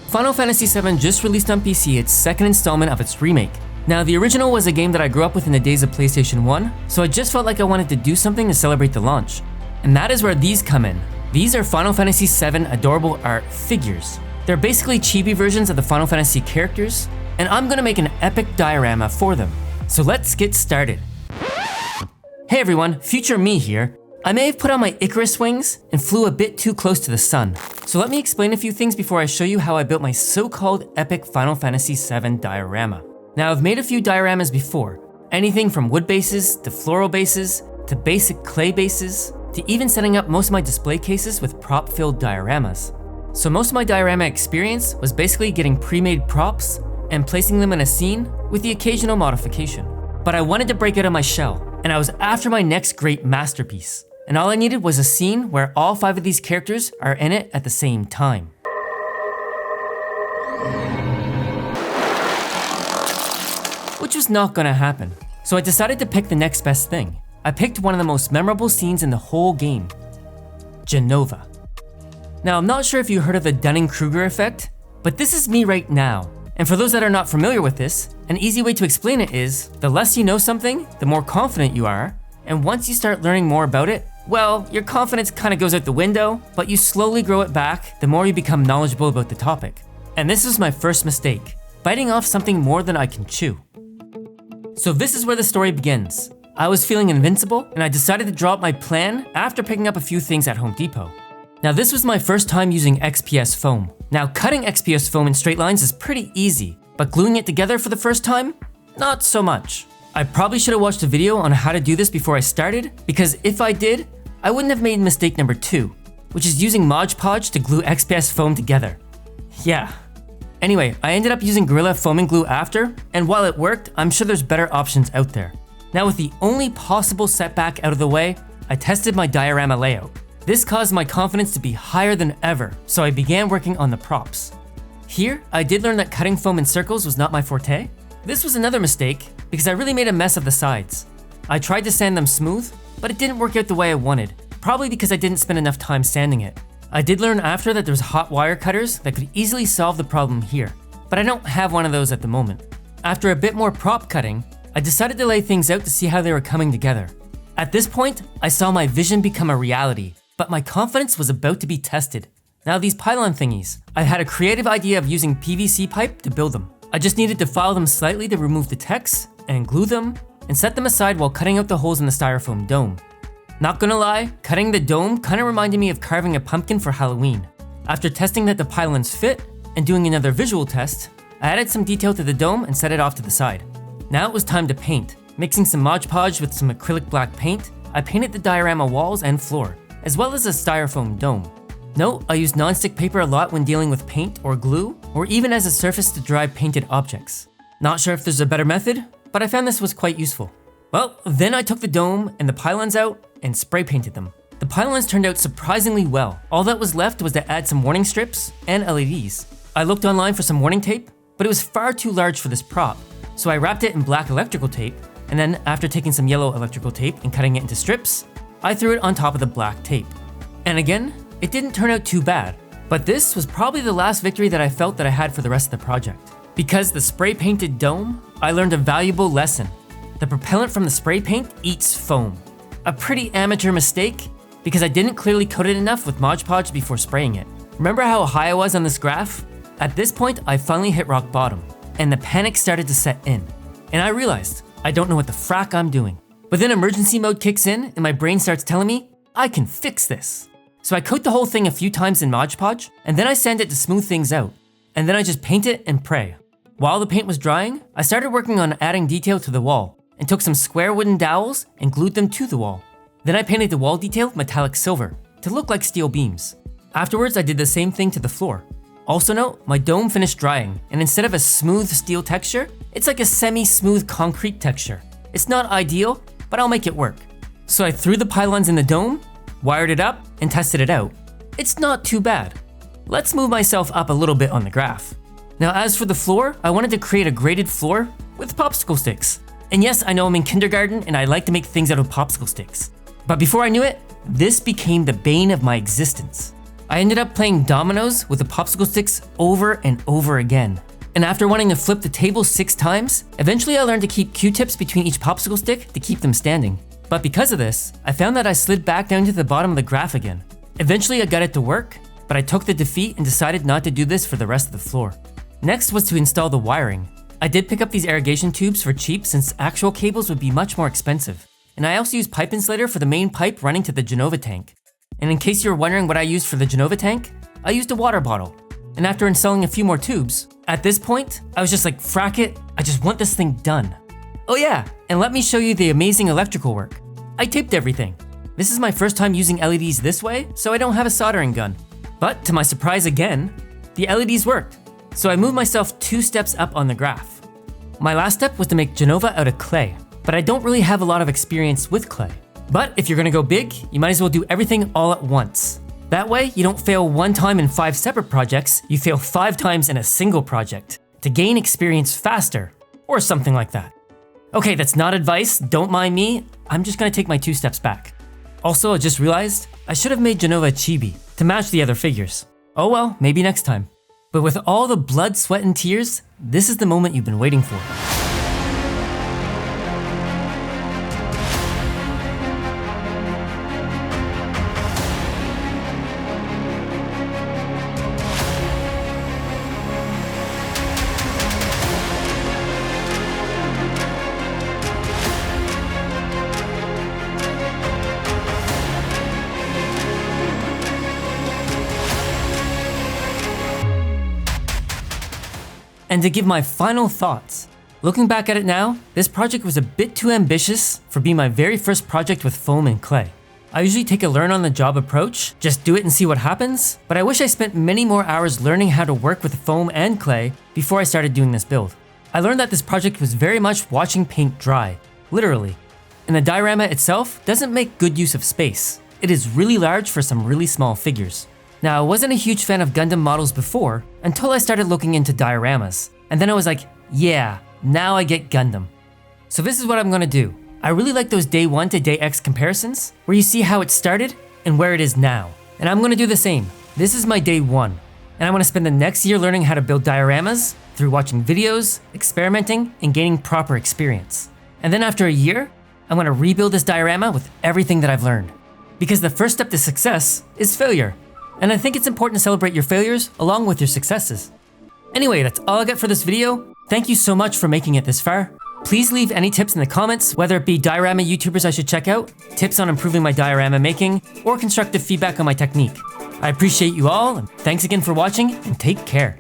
Final Fantasy VII just released on PC its second installment of its remake. Now, the original was a game that I grew up with in the days of PlayStation 1, so I just felt like I wanted to do something to celebrate the launch. And that is where these come in. These are Final Fantasy VII adorable art figures. They're basically chibi versions of the Final Fantasy characters, and I'm gonna make an epic diorama for them. So let's get started. Hey everyone, future me here. I may have put on my Icarus wings and flew a bit too close to the sun. So let me explain a few things before I show you how I built my so-called epic Final Fantasy VII diorama. Now, I've made a few dioramas before. Anything from wood bases, to floral bases, to basic clay bases, to even setting up most of my display cases with prop-filled dioramas. So most of my diorama experience was basically getting pre-made props and placing them in a scene with the occasional modification. But I wanted to break out of my shell, and I was after my next great masterpiece. And all I needed was a scene where all 5 of these characters are in it at the same time. Which was not gonna happen. So I decided to pick the next best thing. I picked one of the most memorable scenes in the whole game, Jenova. Now, I'm not sure if you heard of the Dunning-Kruger effect, but this is me right now. And for those that are not familiar with this, an easy way to explain it is, the less you know something, the more confident you are, and once you start learning more about it, well, your confidence kind of goes out the window, but you slowly grow it back the more you become knowledgeable about the topic. And this was my first mistake, biting off something more than I can chew. So this is where the story begins. I was feeling invincible, and I decided to draw up my plan after picking up a few things at Home Depot. Now, this was my first time using XPS foam. Now, cutting XPS foam in straight lines is pretty easy, but gluing it together for the first time, not so much. I probably should have watched a video on how to do this before I started, because if I did, I wouldn't have made mistake number 2, which is using Mod Podge to glue XPS foam together. Yeah. Anyway, I ended up using Gorilla foaming glue after, and while it worked, I'm sure there's better options out there. Now, with the only possible setback out of the way, I tested my diorama layout. This caused my confidence to be higher than ever, so I began working on the props. Here, I did learn that cutting foam in circles was not my forte. This was another mistake, because I really made a mess of the sides. I tried to sand them smooth, but it didn't work out the way I wanted, probably because I didn't spend enough time sanding it. I did learn after that there's hot wire cutters that could easily solve the problem here, but I don't have one of those at the moment. After a bit more prop cutting, I decided to lay things out to see how they were coming together. At this point, I saw my vision become a reality, but my confidence was about to be tested. Now, these pylon thingies, I had a creative idea of using PVC pipe to build them. I just needed to file them slightly to remove the text and glue them and set them aside while cutting out the holes in the styrofoam dome. Not gonna lie, cutting the dome kinda reminded me of carving a pumpkin for Halloween. After testing that the pylons fit and doing another visual test, I added some detail to the dome and set it off to the side. Now it was time to paint. Mixing some Mod Podge with some acrylic black paint, I painted the diorama walls and floor, as well as a styrofoam dome. Note, I use non-stick paper a lot when dealing with paint or glue, or even as a surface to dry painted objects. Not sure if there's a better method, but I found this was quite useful. Well, then I took the dome and the pylons out and spray painted them. The pylons turned out surprisingly well. All that was left was to add some warning strips and LEDs. I looked online for some warning tape, but it was far too large for this prop, so I wrapped it in black electrical tape, and then after taking some yellow electrical tape and cutting it into strips, I threw it on top of the black tape. And again, it didn't turn out too bad, but this was probably the last victory that I felt that I had for the rest of the project. Because the spray painted dome, I learned a valuable lesson. The propellant from the spray paint eats foam. A pretty amateur mistake, because I didn't clearly coat it enough with Mod Podge before spraying it. Remember how high I was on this graph? At this point, I finally hit rock bottom, and the panic started to set in. And I realized, I don't know what the frack I'm doing. But then emergency mode kicks in, and my brain starts telling me, I can fix this. So I coat the whole thing a few times in Mod Podge, and then I sand it to smooth things out. And then I just paint it and pray. While the paint was drying, I started working on adding detail to the wall, and took some square wooden dowels and glued them to the wall. Then I painted the wall detail metallic silver to look like steel beams. Afterwards, I did the same thing to the floor. Also note, my dome finished drying, and instead of a smooth steel texture, it's like a semi-smooth concrete texture. It's not ideal, but I'll make it work. So I threw the pylons in the dome, wired it up, and tested it out. It's not too bad. Let's move myself up a little bit on the graph. Now, as for the floor, I wanted to create a graded floor with popsicle sticks. And yes, I know I'm in kindergarten and I like to make things out of popsicle sticks. But before I knew it, this became the bane of my existence. I ended up playing dominoes with the popsicle sticks over and over again. And after wanting to flip the table 6 times, eventually I learned to keep Q-tips between each popsicle stick to keep them standing. But because of this, I found that I slid back down to the bottom of the graph again. Eventually I got it to work, but I took the defeat and decided not to do this for the rest of the floor. Next was to install the wiring. I did pick up these irrigation tubes for cheap since actual cables would be much more expensive. And I also used pipe insulator for the main pipe running to the Genova tank. And in case you were wondering what I used for the Genova tank, I used a water bottle. And after installing a few more tubes, at this point, I was just like, frack it, I just want this thing done. Oh yeah, and let me show you the amazing electrical work. I taped everything. This is my first time using LEDs this way, so I don't have a soldering gun. But to my surprise again, the LEDs worked. So I moved myself 2 steps up on the graph. My last step was to make Genova out of clay, but I don't really have a lot of experience with clay. But if you're gonna go big, you might as well do everything all at once. That way, you don't fail 1 time in 5 separate projects, you fail 5 times in a single project to gain experience faster, or something like that. Okay, that's not advice, don't mind me, I'm just gonna take my 2 steps back. Also, I just realized I should have made Genova chibi to match the other figures. Oh well, maybe next time. But with all the blood, sweat, and tears, this is the moment you've been waiting for. And to give my final thoughts, looking back at it now, this project was a bit too ambitious for being my very first project with foam and clay. I usually take a learn on the job approach, just do it and see what happens, but I wish I spent many more hours learning how to work with foam and clay before I started doing this build. I learned that this project was very much watching paint dry, literally. And the diorama itself doesn't make good use of space. It is really large for some really small figures. Now, I wasn't a huge fan of Gundam models before until I started looking into dioramas. And then I was like, yeah, now I get Gundam. So this is what I'm gonna do. I really like those day 1 to day X comparisons where you see how it started and where it is now. And I'm gonna do the same. This is my day 1. And I'm gonna spend the next year learning how to build dioramas through watching videos, experimenting, and gaining proper experience. And then after a year, I'm gonna rebuild this diorama with everything that I've learned. Because the first step to success is failure. And I think it's important to celebrate your failures along with your successes. Anyway, that's all I got for this video. Thank you so much for making it this far. Please leave any tips in the comments, whether it be diorama YouTubers I should check out, tips on improving my diorama making, or constructive feedback on my technique. I appreciate you all, and thanks again for watching, and take care.